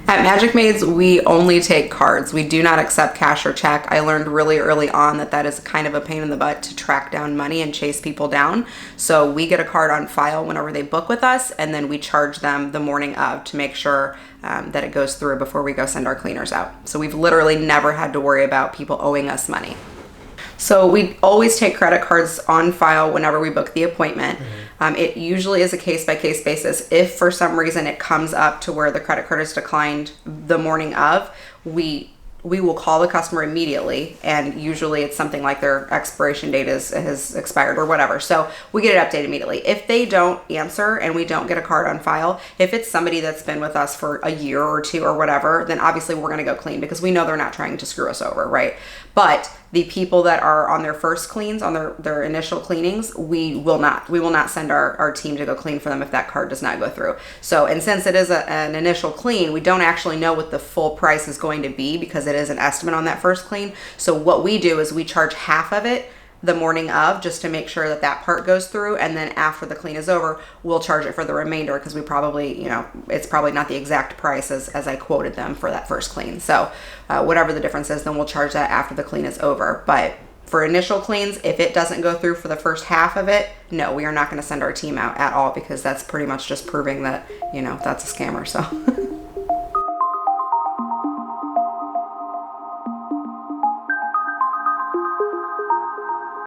At Magic Maids, we only take cards. We do not accept cash or check. I learned really early on that that is kind of a pain in the butt to track down money and chase people down. So we get a card on file whenever they book with us, and then we charge them the morning of to make sure that it goes through before we go send our cleaners out. So we've literally never had to worry about people owing us money. So we always take credit cards on file whenever we book the appointment. It usually is a case-by-case basis. If for some reason it comes up to where the credit card is declined the morning of, we will call the customer immediately, and usually it's something like their expiration date has expired or whatever. So we get it updated immediately. If they don't answer and we don't get a card on file, if it's somebody that's been with us for a year or two or whatever, then obviously we're going to go clean because we know they're not trying to screw us over, right? But the people that are on their first cleans, on their initial cleanings, we will not send our team to go clean for them if that card does not go through. So, and since it is an initial clean, we don't actually know what the full price is going to be because it is an estimate on that first clean. So what we do is we charge half of it the morning of, just to make sure that that part goes through, and then after the clean is over, we'll charge it for the remainder because we probably, it's probably not the exact price as I quoted them for that first clean. So whatever the difference is, then we'll charge that after the clean is over. But for initial cleans, if it doesn't go through for the first half of it, no, we are not going to send our team out at all, because that's pretty much just proving that, that's a scammer. So